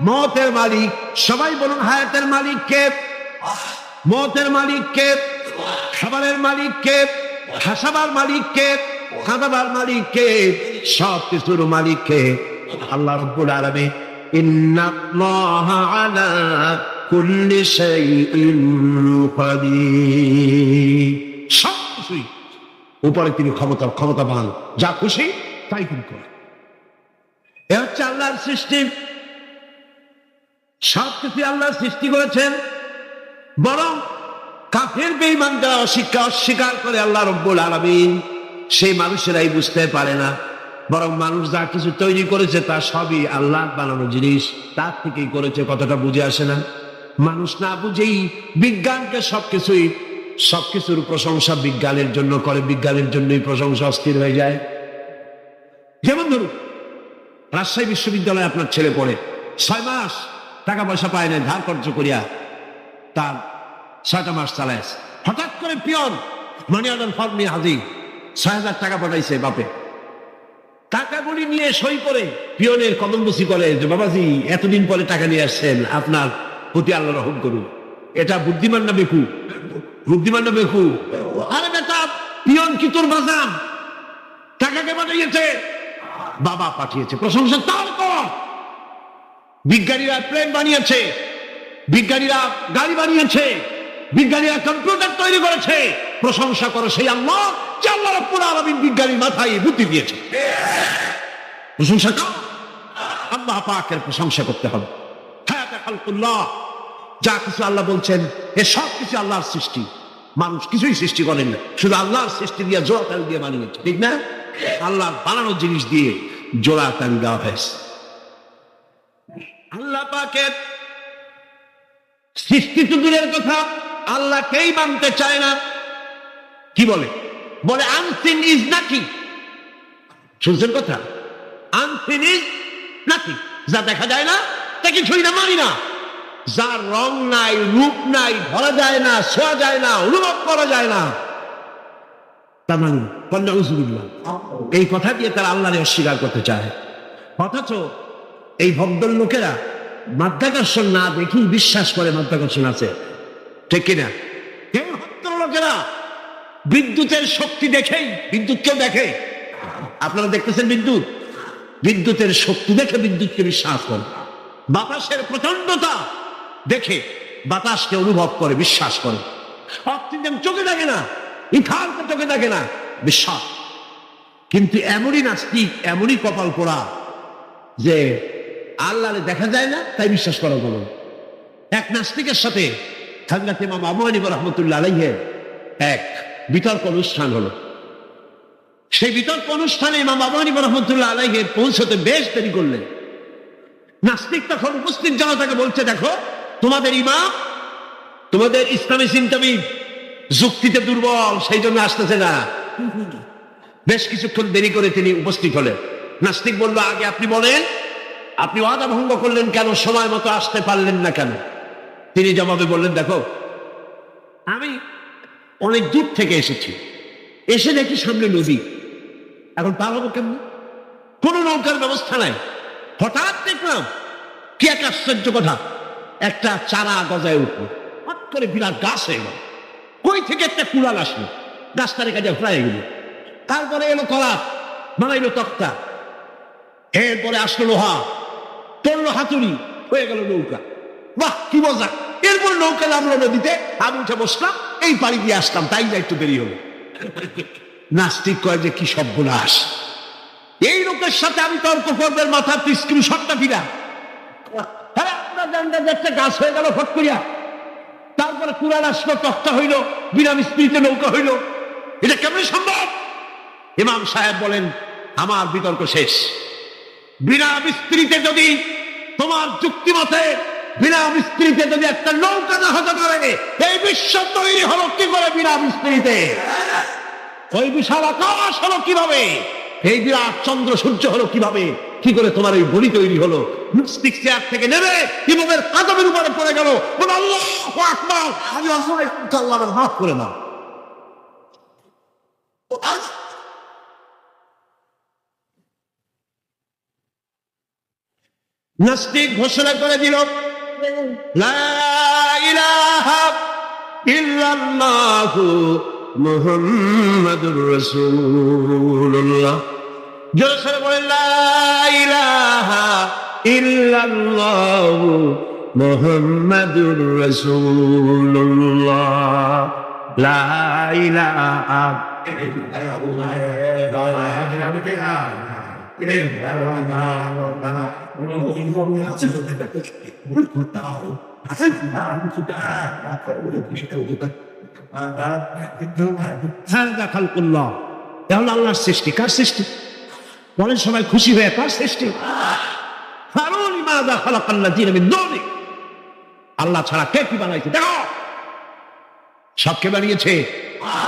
মওতের মালিক। সবাই বলুন হায়াতের মালিক কে? মওতের মালিক কে? খাবারের মালিক কে? হাসাবার মালিক কে? কাঁদাবার মালিক কে? সব কিছুর মালিক কে? আল্লাহ রাব্বুল আলামিন। ইন্নাল্লাহা আলা কুল্লি শাইইন কাদির। সব কিছুই উপরে তিনি ক্ষমতাবান, যা খুশি তাই তিনি করেন। এ হচ্ছে আল্লাহর সৃষ্টি। সব কিছু আল্লাহ সৃষ্টি করেছেন, বরং কাফের বেঈমান যারা অস্বীকার করে আল্লাহ রাব্বুল আলামিন, সেই মানুষেরাই বুঝতে পারে না। বরং মানুষ যা কিছু তৈরি করেছে তা সবই আল্লাহ বানানো জিনিস, তার থেকেই করেছে। কতটা বুঝে আসে না? মানুষ না বুঝেই বিজ্ঞানকে সবকিছুর প্রশংসা বিজ্ঞানের জন্য করে, বিজ্ঞানের জন্যই প্রশংসা অস্থির হয়ে যায়। যেমন ধরুন, রাজশাহী বিশ্ববিদ্যালয়ে আপনার ছেলে পড়ে, 6 মাস টাকা পয়সা পায় না, ধার কর্য করিয়া তার 6টা মাস চালায়। হঠাৎ করে পিয়ন মানি অর্ডার ফর্ম নিয়ে হাজির, 6,000 টাকা পাঠাইছে বাপে। টাকাগুলি নিয়ে সই করে পিয়নের কদমবুসি করে যে, বাবাজি এতদিন পরে টাকা নিয়ে আসছেন, আপনার প্রতি আল্লাহ রহম করুন। এটা বুদ্ধিমান না বেকু? বুদ্ধিমান না বেকু? আরে বেটা, পিয়ন কি তোর বাজান? টাকাকে পাঠিয়েছে? বাবা পাঠিয়েছে, প্রশংসা তার কর। বিজ্ঞানীরা প্লেন বানিয়েছে, বিজ্ঞানীরা গাড়ি বানিয়েছে, বিজ্ঞানীরা কম্পিউটার তৈরি করেছে, প্রশংসা করো সেই আল্লাহ যে আল্লাহ রাব্বুল আলামিন বিজ্ঞানীর মাথায় বুদ্ধি দিয়েছে। প্রশংসা কর, আল্লাহ পাকের প্রশংসা করতে হবে। হায়াতে খালকুল্লাহ, যা কিছু আল্লাহ বলছেন এ সব কিছু আল্লাহর সৃষ্টি। মানুষ কিছুই সৃষ্টি করেন না, শুধু আল্লাহর সৃষ্টি দিয়ে জোড়া তাল দিয়ে বানিয়েছে, ঠিক না? আল্লাহর বানানো জিনিস দিয়ে জোড়া তাল দেওয়া হয়েছে। আল্লাহ পাকের সৃষ্টি তো দূরের কথা, আল্লাহকেই মানতে চায় না। কি বলে? বলে আনসিন ইজ নাথিং। শুনছেন কথা? আনসিন ইজ নাথিং, যা দেখা যায় না তা কিছুই না, মানি না। যার রং নাই, রূপ নাই, ধরা যায় না, ছোঁয়া যায় না, অনুভব করা যায় না, তা মানি। এই কথা দিয়ে তারা আল্লাহরে অস্বীকার করতে চায়। অথচ এই ভদ্র লোকেরা মাধ্যাকর্ষণ না দেখি বিশ্বাস করে মাধ্যাকর্ষণ আছে, ঠিক কিনা? এই ভদ্র লোকেরা বিদ্যুতের শক্তি দেখেই বিদ্যুৎকে দেখে। আপনারা দেখতেছেন বিদ্যুৎ, বিদ্যুতের শক্তি দেখে বিদ্যুৎকে বিশ্বাস করে। বাতাসের প্রচন্ডতা দেখে বাতাসকে অনুভব করে, বিশ্বাস করে। অক্সিজেন চোখে দেখে না, ইথারকে চোখে দেখে না, বিশ্বাস। কিন্তু এমনই নাস্তিক, এমনই কপাল পোড়া যে আল্লাহরে দেখা যায় না তাই বিশ্বাস করা বলো। এক নাস্তিকের সাথে হযরত ইমাম আবু হানিফা রাহমাতুল্লাহ আলাইহি এক বিতর্ক অনুষ্ঠান হলো। সেই বিতর্ক অনুষ্ঠানে ইমাম আবু হানিফা রাহমাতুল্লাহ আলাইহি পৌঁছতে বেশ দেরি করলেন। নাস্তিক তখন উপস্থিত জনতাকে বলছে, দেখো তোমাদের ইমাম, তোমাদের ইসলামী চিন্তাবিদ যুক্তিতে দুর্বল, সেই জন্য আসতেছে না। বেশ কিছুক্ষণ দেরি করে তিনি উপস্থিত হলেন। নাস্তিক বলল, আগে আপনি বলেন, আপনি ওয়াদা ভঙ্গ করলেন কেন? সময় মতো আসতে পারলেন না কেন? তিনি জবাবে বললেন, দেখো আমি অনেক দূর থেকে এসেছি, এসে দেখি সামনে নদী, এখন পার হবো কেমন? কোনো নৌকার ব্যবস্থা নাই। হঠাৎ দেখলাম কি এক আশ্চর্য কথা, একটা চারা গজায় উঠলো, হঠাৎ করে বিরাট গাছ হয়ে গেল। কই থেকে একটা কুড়াল আসলো, গাছটারে কাজে ফ্রাই গেল। তারপরে এলো কলাপ, বানাইলো তক্তা, এরপরে আসলো লোহা, পড়লো হাতুড়ি, হয়ে গেল নৌকা। বাহ কি মজা! এরপর নৌকা নামলো নদীতে, আমি উঠে বসলাম, এই পাড়ি দিয়ে আসলাম, তাই যা একটু দেরি হলো। নাস্তিক কয় যে কি সর্বনাশ, এই লোকের সাথে আমি তর্ক করবেন, মাথা স্ক্রু শটটা ফিরা। হ্যাঁ, আপনার জানটা দেখতে গাছ হয়ে গেল ফট করিয়া, তারপরে কুড়াল আসলো, তক্তা হইল, বিনা মিস্ত্রিতে নৌকা হইল, এটা কেমন সম্ভব? ইমাম সাহেব বলেন, আমার বিতর্ক শেষ। বিনা মিস্ত্রিতে যদি, তোমার যুক্তি মতে বিনা মিস্ত্রিতে যদি একটা নৌকা না হতে পারে, এই বিশ্ব তৈরি হলো কি করে বিনা মিস্ত্রিতে? ওই বিশাল আকাশ হলো কিভাবে? এই বিরাট চন্দ্র সূর্য হলো কিভাবে? কি করে তোমার এই বলি তৈরি হলো? নাস্তিক চেয়ার থেকে নেমে ইমামের কাদমের উপরে পড়ে গেল, বলে আল্লাহু আকবার, আমি আল্লাহর মাফ করে নাও। নাস্তিক ঘোষণা করে দিল লা ইলাহা ইল্লাল্লাহু মুহাম্মাদুর রাসূলুল্লাহ। জোরে সরে বলেন লা ইলাহা ইল্লাল্লাহু মুহাম্মাদুর রাসূলুল্লাহ। লা ইলাহা আল্লাহর সৃষ্টি। কার সৃষ্টি বলেন সবাই খুশি হয়ে? কার সৃষ্টি? আল্লাহ ছাড়া কে কি বানাইছে? দেখো সবকে বানিয়েছে।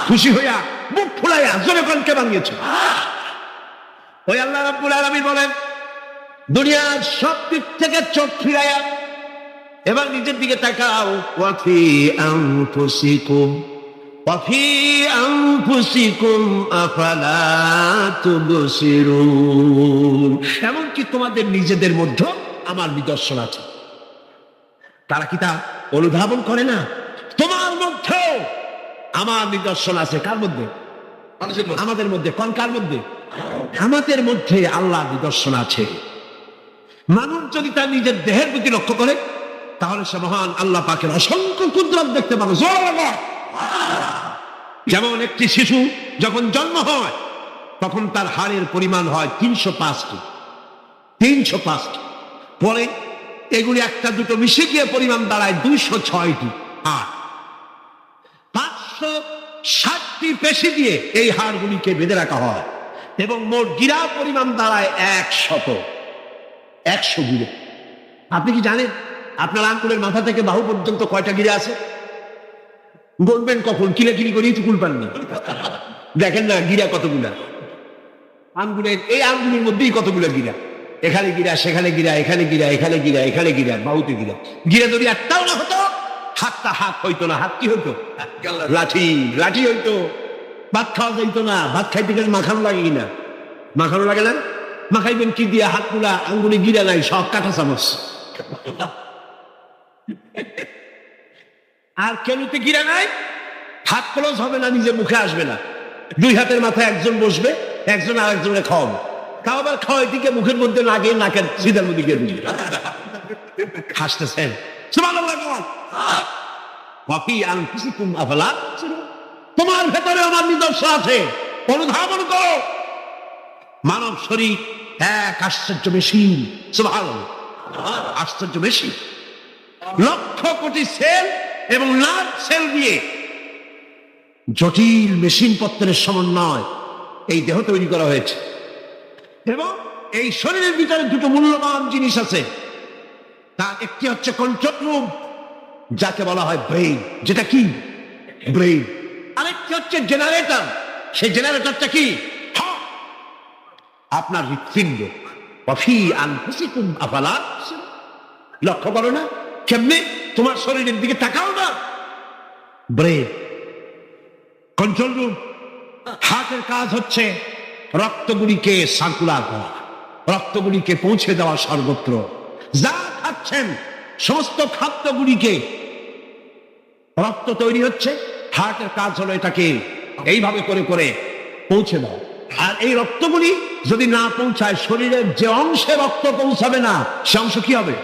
খুশি হইয়া মুখ ফুলাইয়া জোরে কোন কে বানিয়েছে? ওই আল্লাহ রাব্বুল আলামিন বলেন দুনিয়ার সব দিক থেকে চোখ ফিরাইয়া এবার নিজের দিকে তাকাও। ওয়াফি আনফুসিকুম ওয়াফি আনফুসিকুম আফালা তুবসিরুন। এমনকি তোমাদের নিজেদের মধ্যে আমার নিদর্শন আছে। তারা কি তা অনুধাবন করে না? তোমার মধ্যে আমার নিদর্শন আছে। কার মধ্যে? আমাদের মধ্যে। কোন কার মধ্যে? আমাদের মধ্যে আল্লাহ নিদর্শন আছে। মানুষ যদি তার নিজের দেহের প্রতি লক্ষ্য করে তাহলে সে মহান আল্লাহ পাকের অসংখ্য কুদরত দেখতে পাবে। যেমন একটি শিশু যখন জন্ম হয় তখন তার হাড়ের পরিমাণ হয় 305টি। 305টি। পরে এগুলি একটা দুটো মিশে গিয়ে পরিমাণ দাঁড়ায় 206টি। আর 560টি পেশি দিয়ে এই হাড়গুলিকে বেঁধে রাখা হয় এবং মোট গিরা পরিমাণ দাঁড়ায় 100 গিরে। আপনি কি জানেন আপনার আঙ্গুলের মাথা থেকে বাহু পর্যন্ত কয়টা গিরা আছে? বলবেন কখন? কিলাকিলি করেই চুকুল পাননি। দেখেন না গিরা কতগুলা। আঙ্গুলের এই আঙ্গুলের মধ্যেই কতগুলা গিরা। এখানে গিরা, সেখানে গিরা, এখানে গিরা, এখানে গিরা, এখানে গিরা, বাহুতে গিরা। গিরা যদি একটাও না হতো হাতটা হাত হইতো না। হাত কি হইতো? লাঠি। লাঠি হইতো। ভাত খাওয়া যাইতো না। ভাত খাইতে গেলে মাখানো লাগে কিনা? মাখানো লাগে না? মাখাইবেন কি দিয়া? হাতগুলা আঙ্গুলে গিরা নাই, সব কাঁটা চামচ। আর কেনুতে গিরা নাই, হাত ক্লোজ হবে না, নিজে মুখে আসবে না। দুই হাতের মাথায় একজন বসবে, একজন আর একজনের খাওয়াবে। খাওয়াবার খাওয়াই দিকে মুখের মধ্যে লাগে, নাকের সিধার মধ্যে গিয়ে দিবে। হাসতেছেন? তোমার ভেতরে আমার নিদর্শন আছে, অনুধাবন করো। মানব শরীর এক আশ্চর্য মেশিন। সুবহানাল্লাহ, আশ্চর্য মেশিন। লক্ষ কোটি সেল এবং লাখ সেল দিয়ে জটিল মেশিন পত্রের সমন্বয় এই দেহ তৈরি করা হয়েছে। এবং এই শরীরের ভিতরে দুটো মূল্যবান জিনিস আছে। তার একটি হচ্ছে কন্ট্রোল রুম, যাকে বলা হয় ব্রেইন। যেটা কি? ব্রেইন। আরেকটি হচ্ছে জেনারেটর। সেই জেনারেটরটা কি? আপনার হৃৎপিণ্ড। লক্ষ্য করো না কেমনে? তোমার শরীরের দিকে তাকাও না। Brain, control room. হার্টের কাজ হচ্ছে রক্তগুলিকে সার্কুলার করা, রক্তগুলিকে পৌঁছে দেওয়া সর্বত্র। যা খাচ্ছেন সমস্ত খাদ্যগুলিকে রক্ত তৈরি হচ্ছে, হার্টের কাজ হলো এটাকে এইভাবে করে করে পৌঁছে দেওয়া। আর এই রক্তগুলি যদি না পৌঁছায়, শরীরের যে অংশে রক্ত পৌঁছাবে না সে অংশ কি হবে?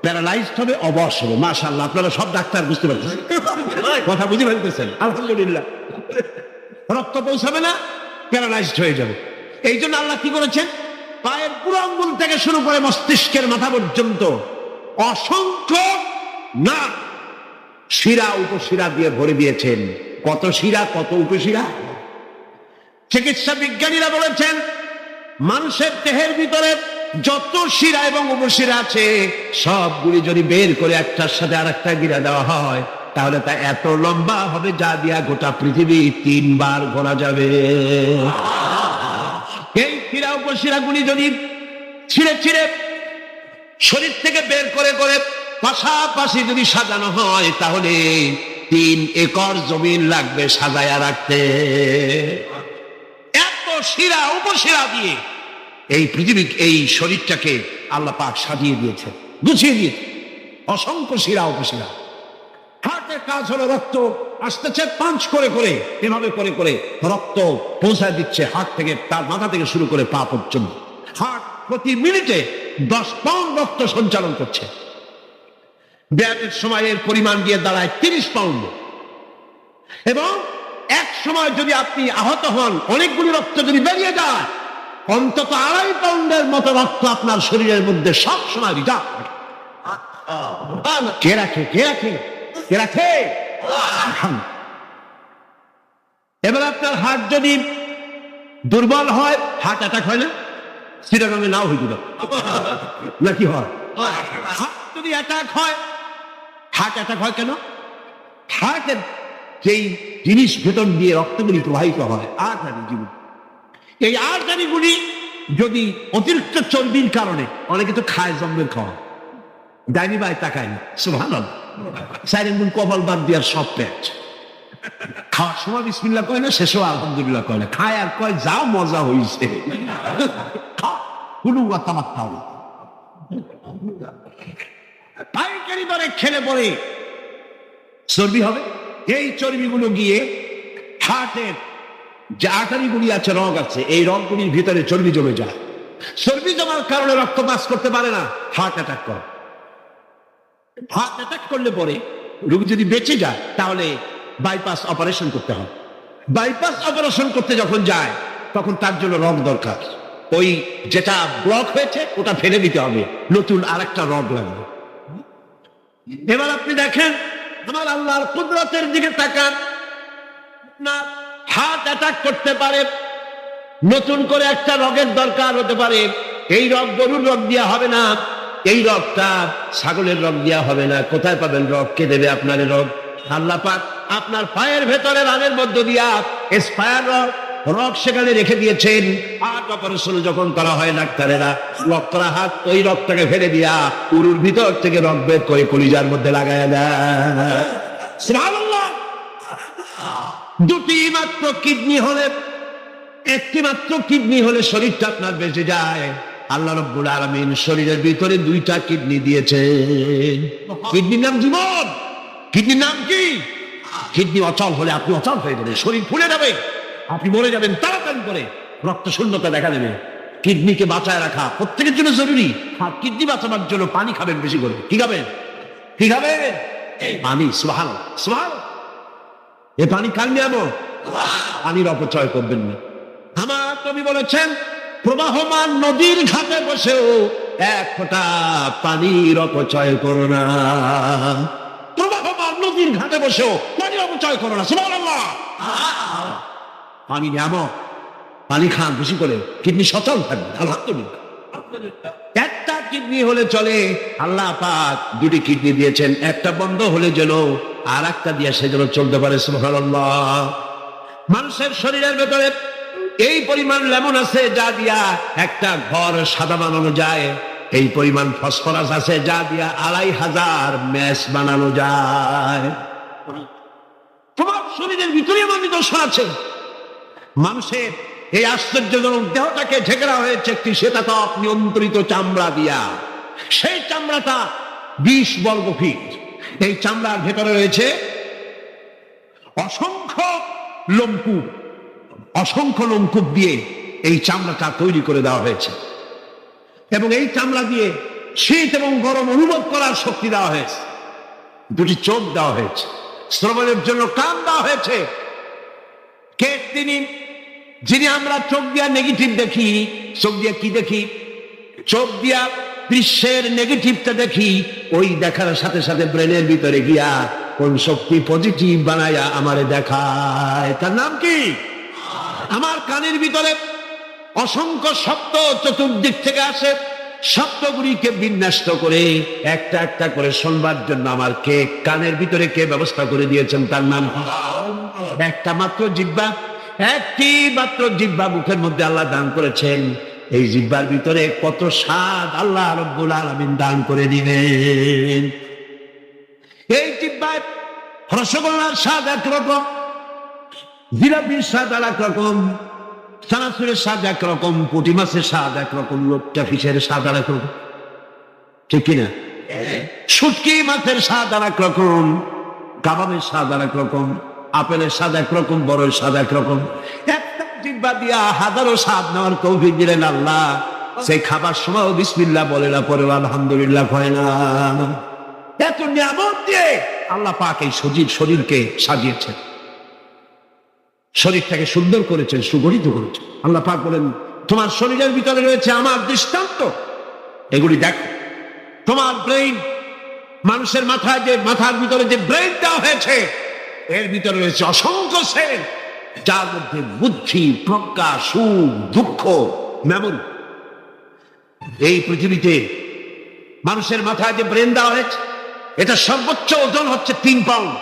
প্যারালাইজড হবে, অবশ হবে। মাশাআল্লাহ, আপনারা সব ডাক্তার বুঝতে পারছেন, কথা বুঝে ফেলতেছেন। আলহামদুলিল্লাহ। রক্ত পৌঁছাবে না, প্যারালাইজড হয়ে যাবে। এই জন্য আল্লাহ কি করেছেন? পায়ের পুরো আঙ্গুল থেকে শুরু করে মস্তিষ্কের মাথা পর্যন্ত অসংখ্য না শিরা উপশিরা দিয়ে ভরে দিয়েছেন। কত শিরা, কত উপশিরা! চিকিৎসা বিজ্ঞানীরা বলেছেন মানুষের দেহের ভিতরে যত শিরা এবং উপশিরা আছে সবগুলি যদি বের করে একটার সাথে আর একটা গিরা দেওয়া হয় তাহলে তা এত লম্বা হবে যা দিয়া গোটা পৃথিবী 3 বার ঘোরা যাবে। এই শিরা উপশিরা গুলি যদি ছিঁড়ে ছিঁড়ে শরীর থেকে বের করে করে পাশাপাশি যদি সাজানো হয় তাহলে 3 একর জমিন লাগবে সাজায়া রাখতে। এত শিরা উপশিরা দিয়ে এই পৃথিবী, এই শরীরটাকে আল্লাহ পাক সাজিয়ে দিয়েছে, গুছিয়ে দিয়েছে, অসংখ্য শিরা উপশিরা। হার্টের কাজ হলো রক্ত আসতেছে পাঞ্চ করে করে, এভাবে করে করে রক্ত পৌঁছায় দিচ্ছে হার্ট থেকে, তার মাথা থেকে শুরু করে পা পর্যন্ত। হার্ট প্রতি মিনিটে 10 পাউন্ড রক্ত সঞ্চালন করছে। ব্যায়ামের সময় এর পরিমাণ গিয়ে দাঁড়ায় 30 পাউন্ড। এবং এক সময় যদি আপনি আহত হন, অনেকগুলি রক্ত যদি বেরিয়ে যায়, অন্তত 2.5 পাউন্ডের মতো রক্ত আপনার শরীরের মধ্যে সব সময় রিজার্ভ থাকে। কে রাখে? কে রাখে? কে রাখে? এবার আপনার হার্ট যদি দুর্বল হয়, হার্ট অ্যাটাক হয় না? শ্রীরকমে নাও হইত নাকি হয়? হার্ট যদি অ্যাটাক হয়, হার্ট অ্যাটাক হয় কেন? হার্টের যেই জিনিস ভেতর দিয়ে রক্তগুলি প্রবাহিত হয়, আর্টারি জীবন, এই আর্টারিগুলি যদি অতিরিক্ত চর্বির কারণে, অনেকে তো খায় জম্মের খাওয়া, ডাইনি বাই তাকায় না, সুবহানাল্লাহ, সাইরেন কপাল বাদ দিয়ে সব পেট, খাওয়ার সময় বিসমিল্লাহ কয় না, শেষও আলহামদুলিল্লাহ কয় না, খায় আর কয় যা মজা হইছে, পাইকারি দরে খেলে পরে চর্বি হবে। এই চর্বিগুলো গিয়ে হার্টের যে আর্টারিগুলি আছে, রগ আছে, এই রগগুলির ভিতরে চর্বি জমে যায়। চর্বি জমার কারণে রক্ত পাস করতে পারে না, হার্ট অ্যাটাক করে। হার্ট অ্যাটাক করলে পরে রোগী যদি বেঁচে যায়, তাহলে বাইপাস অপারেশন করতে হয়। বাইপাস অপারেশন করতে যখন যায়, তখন তার জন্য রগ দরকার। ওই যেটা ব্লক হয়েছে ওটা ফেলে দিতে হবে, নতুন আরেকটা রগ লাগবে। এবার আপনি দেখেন, আমার আল্লাহর কুদরতের দিকে তাকান না, হার্ট অ্যাটাক করতে পারে, নতুন করে একটা রগের দরকার হতে পারে। এই রগ গরুর রগ দিয়া হবে না, এই রগটা ছাগলের রগ দিয়া হবে না। কোথায় পাবেন রগ? কে দেবে আপনার রগ? আল্লাহ পাক আপনার পায়ের ভেতরে রানের মধ্য দিয়া স্পায়ার রগ সেখানে রেখে দিয়েছেন। হার্ট অপারেশন যখন করা হয়, ডাক্তারেরা লক করা হাত, ওই রগটাকে ফেলে দিয়া উরুর ভিতর থেকে রগ বের করে কলিজার মধ্যে লাগায় দেয়। সুবহানাল্লাহ। দুটি মাত্র কিডনি হলে, একটি মাত্র কিডনি হলে শরীরটা আপনার বেঁচে যায়। আল্লাহ রাব্বুল আলামিন শরীরের ভিতরে 2টা কিডনি দিয়েছেন। কিডনির নাম জীবন। কিডনির নাম কি? কিডনি অচল হলে আপনি অচল হয়ে যাবেন, শরীর ফুলে যাবে, আপনি মরে যাবেন তাড়াতাড়ি করে, রক্ত শূন্যতা দেখা দেবে। কিডনিকে বাঁচায় রাখা প্রত্যেকের জন্য জরুরি। আর কিডনি বাঁচানোর জন্য পানি খাবেন বেশি করে। কি খাবেন? কি খাবেন? পানি। সুবহানাল্লাহ, সুবহানাল্লাহ। এ পানি কার নিয়ামত? পানির অপচয় করবেন না। আমার কবি বলেছেন, প্রবাহমান নদীর ঘাটে বসেও এক ফোঁটা পানির অপচয় করো না। প্রবাহমান নদীর ঘাটে বসেও পানির অপচয় করো না। সুবহানাল্লাহ। পানি নিয়ামত, পানি খান বেশি করে, কিডনি সচল থাকবে। আলহামদুলিল্লাহ। একটা কিডনি হলে চলে, আল্লাহ পাক 2টি কিডনি দিয়েছেন। একটা বন্ধ হলে যেন আর একটা দিয়ে সে যেন চলতে পারে। সুবহানাল্লাহ। মানুষের শরীরের ভেতরে এই পরিমাণ লেমন আছে যা দিয়া একটা ঘর সাদা বানানো যায়। এই পরিমাণ ফসফরাস আছে যা দিয়া 2500 ম্যাচ বানানো যায়। তোমার শরীরের ভিতরে এমন নিদর্শন আছে। মানুষের এই আশ্চর্যজনক দেহটাকে ঢেকে দেওয়া হয়েছে একটি শ্বেতাতপ নিয়ন্ত্রিত চামড়া দিয়া। সেই চামড়াটা 20 বর্গ ফিট। এই চামড়ার ভেতরে রয়েছে অসংখ্য লোমকূপ। অসংখ্য লোমকূপ দিয়ে এই চামড়াটা তৈরি করে দেওয়া হয়েছে, এবং এই চামড়া দিয়ে শীত এবং গরম অনুভব করার শক্তি দেওয়া হয়েছে। 2টি চোখ দেওয়া হয়েছে, শ্রবণের জন্য কান দেওয়া হয়েছে। কে তিনি যিনি আমরা চোখ দিয়া নেগেটিভ দেখি? চোখ দিয়া কি দেখি? চোখ দিয়া দৃশ্যের নেগেটিভটা দেখি। ওই দেখার সাথে সাথে ব্রেনের ভিতরে গিয়া কোন শক্তি পজিটিভ বানায়া আমারে দেখায়। তার নাম কি? আমার কানের ভিতরে অসংখ্য শব্দ চতুর্দিক থেকে আসে। শব্দগুলিকে বিন্যস্ত করে একটা একটা করে শুনবার জন্য আমার কে কানের ভিতরে কে ব্যবস্থা করে দিয়েছেন? তার নাম একটা মাত্র জিহ্বা। একটি মাত্র জিহ্বা মুখের মধ্যে আল্লাহ দান করেছেন। এই জিহ্বার ভিতরে কত স্বাদ আল্লাহ রাব্বুল আলামিন দান করে দিবেন। এই জিহ্বায় রসগোল্লার স্বাদ একরকম, জিলাপির স্বাদ আর এক রকম, চানাচুরের স্বাদ একরকম, পুঁটি মাছের স্বাদ একরকম, লোকটা ফিশের স্বাদ আর একরকম, ঠিক কিনা? শুটকি মাছের স্বাদ আর একরকম, কাবাবের স্বাদ আর একরকম, আপেলের স্বাদ একরকম, বড়ের স্বাদ একরকম। একটা জিহ্বা দিয়া হাজারো স্বাদ নেওয়ার তৌফিক দিলেন আল্লাহ। সেই খাবার সময় বিসমিল্লাহ বলে না, পরে আলহামদুলিল্লাহ হয় না। এত নিয়ামত দিয়ে আল্লাহ পাক এই শরীরকে সাজিয়েছেন, শরীরটাকে সুন্দর করেছেন, সুগঠিত করেছেন। আল্লাহ পাক বলেন, তোমার শরীরের ভিতরে রয়েছে আমার দৃষ্টান্ত, এগুলি দেখো। তোমার ব্রেইন, মানুষের মাথায় যে মাথার ভিতরে যে ব্রেইন দেওয়া হয়েছে, এর ভিতরে রয়েছে অসংখ্য সেল, যার মধ্যে বুদ্ধি, প্রজ্ঞা, সুখ, দুঃখ, মেমোরি। এই পৃথিবীতে মানুষের মাথায় যে ব্রেন দেওয়া হয়েছে, এটা সর্বোচ্চ ওজন হচ্ছে 3 পাউন্ড।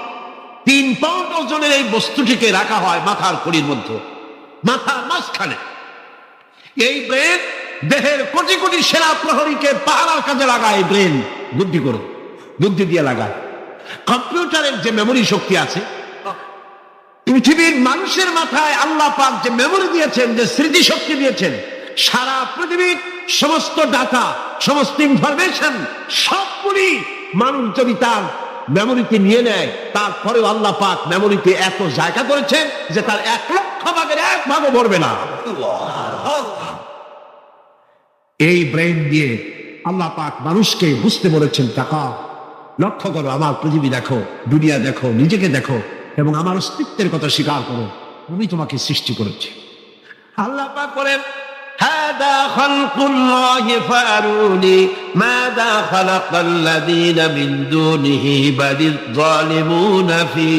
3 পাউন্ড ওজনের এই বস্তুটিকে রাখা হয় মাথার খুঁড়ির মধ্যে, মাথার মাঝখানে। এই ব্রেন দেহের কোটি কোটি সেনা প্রহরীকে পাহারার কাজে লাগায়। এই ব্রেন বুদ্ধি করে, বুদ্ধি দিয়ে লাগায়। কম্পিউটারের যে মেমোরি শক্তি আছে, পৃথিবীর মানুষের মাথায় আল্লাহ পাক যে মেমোরি দিয়েছেন, যে স্মৃতি শক্তি দিয়েছেন, সারা পৃথিবীর সমস্ত ডাটা, সমস্ত ইনফরমেশন সবগুলি মানুষ যদি তার মেমোরিতে নিয়ে নেয়, তারপরেও আল্লাহ পাক মেমোরিতে এত জায়গা করেছেন যে তার 1,00,000 ভাগও ভরবে না। এই ব্রেন দিয়ে আল্লাহ পাক মানুষকে বুঝতে বলেছেন, টাকা লক্ষ্য করো, আমার পৃথিবী দেখো, দুনিয়া দেখো, নিজেকে দেখো, এবং আমার অস্তিত্বের কথা স্বীকার করো। আমি তোমাকে সৃষ্টি করেছি। আল্লাহ পাক বলেন, হাদা খালকুল্লাহি ফারুনি মাযা খালাকাল্লাযীনা মিন দুনিহি বালিয যালিমুনা ফি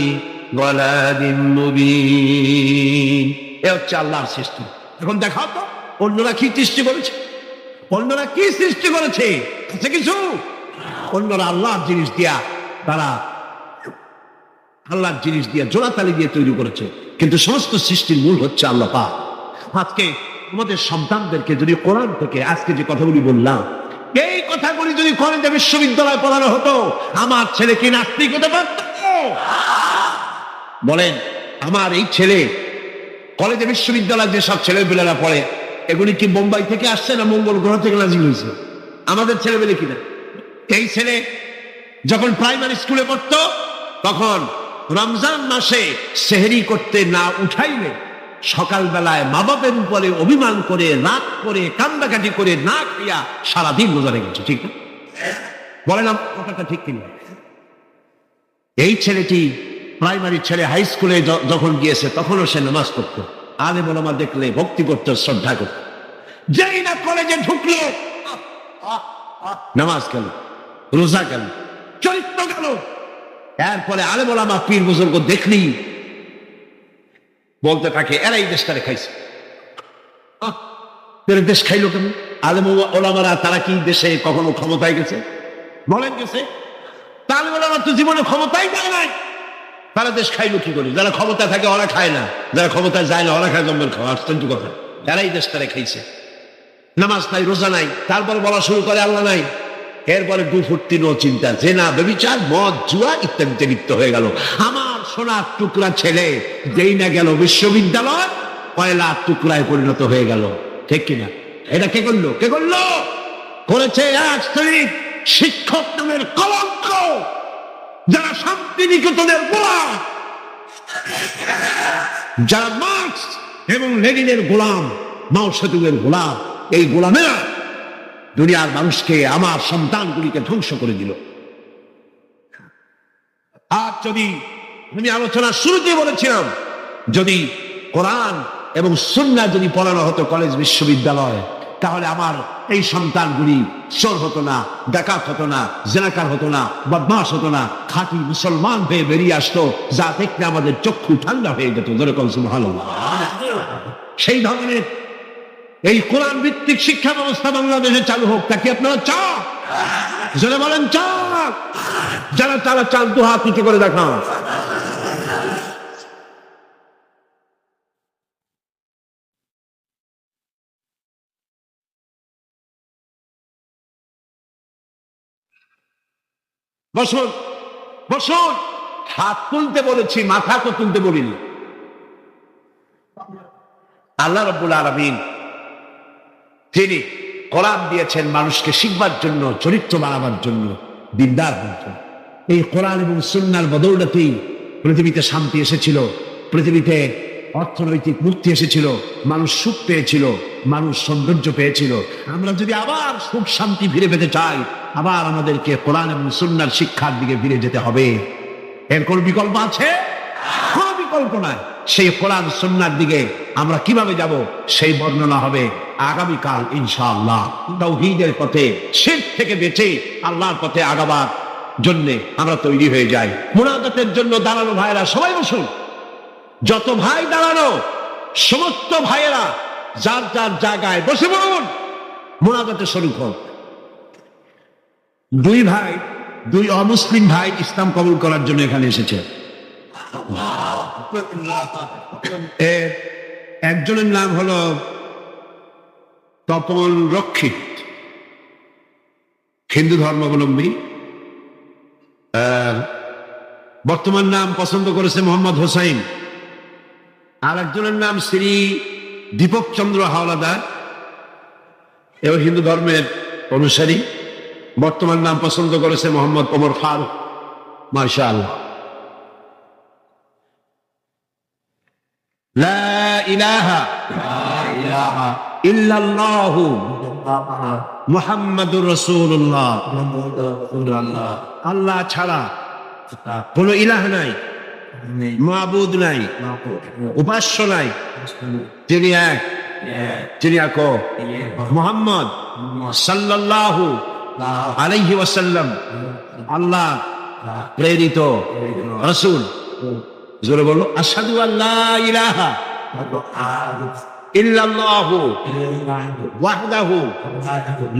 যালালিম মুবিন। এ হচ্ছে আল্লাহর সৃষ্টি। এখন দেখাও তো অন্যরা কি সৃষ্টি করেছে, অন্যরা কি সৃষ্টি করেছে? আছে কিছু? অন্যরা আল্লাহর জিনিস দিয়া, তারা আল্লাহর জিনিস দিয়া জোড়াতালি দিয়ে তৈরি করেছে, কিন্তু সমস্ত সৃষ্টির মূল হচ্ছে আল্লাহ পাক। আজকে আমাদের সন্তানদেরকে যদি কোরআন থেকে আজকে যে কথাগুলি বললাম, এই কথাগুলি যদি কলেজে বিশ্ববিদ্যালয়ে পড়ানো হতো, আমার ছেলে কি নাস্তিক হতে পারত? বলেন, আমার এই ছেলে কলেজে বিশ্ববিদ্যালয়ে যেসব ছেলেপেলেরা পড়ে, এগুলি কি বোম্বাই থেকে আসছে না মঙ্গল গ্রহ থেকে নাজিল হয়েছে? আমাদের ছেলেপেলে কিনা? এই ছেলে যখন প্রাইমারি স্কুলে পড়তো, তখন রমজান মাসে সেহরি করতে না উঠাইলে সকালবেলায় মা বাপের উপরে অভিমান করে, রাগ করে, কান্দাকাটি করে, না খাইয়া সারাদিন রোজা রেখেছে। ঠিক না? বলেন কথাটা ঠিক কিনা? এই ছেলেটি প্রাইমারি ছেলে হাই স্কুলে যখন গিয়েছে, তখনও সে নামাজ পড়তো, আলেম ওলামা দেখলে ভক্তি করতো, শ্রদ্ধা করতো। যেই না কলেজে ঢুকলো, নামাজ গেল, রোজা গেল, চরিত্র গেল। এরপরে আলেম ওলামা পীর বুজুর্গ দেখলি বলতে থাকে, এরা এই দেশটারে খাইছে। দেশ খাইলো কেন? আলেম ওলামারা তারা কি দেশে কখনো ক্ষমতায় গেছে? বলেন গেছে? আলেম ওলামা তো জীবনে ক্ষমতাই পায় নাই, তারা দেশ খাইলো কি করে? যারা ক্ষমতা থাকে ওরা খায় না, যারা ক্ষমতায় যায় না ওরা খায় জম্মের খাওয়া। আশ্চর্য কথা, এরাই দেশটারে খাইছে। নামাজ নাই, রোজা নাই, তারপর বলা শুরু করে আল্লাহ নাই। এরপরে 2 ফুট 3 চিন্তা, জেনা, ব্যভিচার, মদ, জুয়া ইত্যাদিতে লিপ্ত হয়ে গেল। আমার সোনার টুকরা ছেলে যেই না গেল বিশ্ববিদ্যালয়, কয়লার টুকরায় পরিণত হয়ে গেল। ঠিক কিনা? এটা কে করলো? কে করলো? করেছে এক শ্রেণীর শিক্ষক নামের কলঙ্ক, যারা শান্তিনিকেতনের গোলাম, যারা মার্কস এবং লেনিনের গোলাম, মাও সেতুংয়ের গোলাম। এই গোলামেরা দুনিয়ার মানুষকে, আমার সন্তানগুলিকে ধ্বংস করে দিল। আর যদি আমি আলোচনা শুরুতে বলেছিলাম, যদি কোরআন এবং সুন্নাহ যদি পড়ানো হতো কলেজ বিশ্ববিদ্যালয়, তাহলে আমার এই সন্তানগুলি চোর হতো না, ডাকাত হতো না, জেনাকার হতো না, বদমাশ হতো না, খাঁটি মুসলমান হয়ে বেরিয়ে আসতো, যা দেখতে আমাদের চক্ষু ঠান্ডা হয়ে যেত। যেরকম সুবহানাল্লাহ। সেই ধরনের এই কোরআন ভিত্তিক শিক্ষা ব্যবস্থা বাংলাদেশে চালু হোক, তা কি আপনারা চান? যারা বলেন চান, যারা তারা চান, 2 হাত উঁচু করে দেখান। বসুন, বসুন। হাত তুলতে বলেছি, মাথা তো তুলতে বলিনি। আল্লাহ রাব্বুল আলামিন তিনি কোরআন দিয়েছেন মানুষকে শিখবার জন্য, চরিত্র বানাবার জন্য, দিনদার হওয়ার জন্য। এই কোরআন এবং সুন্নাহর বদৌলতেই পৃথিবীতে শান্তি এসেছিল, পৃথিবীতে অর্থনৈতিক মুক্তি এসেছিল, মানুষ সুখ পেয়েছিল, মানুষ সৌন্দর্য পেয়েছিল। আমরা যদি আবার সুখ শান্তি ফিরে পেতে চাই, আবার আমাদেরকে কোরআন এবং সুন্নাহর শিক্ষার দিকে ফিরে যেতে হবে। এর কোন বিকল্প আছে? কোন বিকল্প নাই। সেই কোরআন সুন্নাহর দিকে আমরা কিভাবে যাব, সেই বর্ণনা হবে আগামীকাল ইনশাআল্লাহ। তাওহীদের পথে, শিরক থেকে বেঁচে আল্লাহর পথে আগাবার জন্য আমরা তৈরি হয়ে যাই। মুনাজাতের জন্য দাঁড়ানো ভাইয়েরা সবাই বসুন। যত ভাই দাঁড়ানো, সমস্ত ভাইয়েরা যার যার জায়গায় বসে পড়ুন, মুনাজাতে শুরু হোক। দুই ভাই, দুই অমুসলিম ভাই ইসলাম কবুল করার জন্য এখানে এসেছে। একজনের নাম হলো তপন রক্ষিত, হিন্দু ধর্মাবলম্বী। বর্তমান নাম পছন্দ করেছে মোহাম্মদ হোসাইন। আর একজনের নাম শ্রী দীপক চন্দ্র হাওলাদার, এও হিন্দু ধর্মের অনুসারী। বর্তমান নাম পছন্দ করেছে মোহাম্মদ ওমর ফারুক। মাশাআল্লাহ। লা ইলাহা ইল্লাল্লাহু মুহাম্মাদুর রাসূলুল্লাহ। আল্লাহ ছাড়া কোন ইলাহ নাই, মাবুদ নাই, উপাস্য নাই। তিনি এক, তিনি এক। মুহাম্মদ সাল্লাল্লাহু আলাইহি ওয়াসাল্লাম আল্লাহ প্রেরিত রাসূল। জোরে বলো, আশহাদু আল্লা ইলাহা ইল্লাল্লাহু ওয়াহদাহু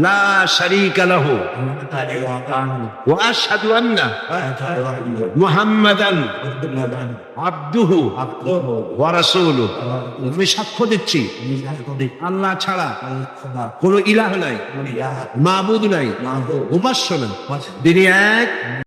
লা শারীকা লাহু ওয়া আশহাদু আন্না মুহাম্মাদান আবদুহু ওয়া রাসূলুহু। আমি সাক্ষ্য দিচ্ছি আল্লাহ ছাড়া কোন ইলাহ নাই, মাবুদ নাই, উপাস্য নাই। তিনি এক।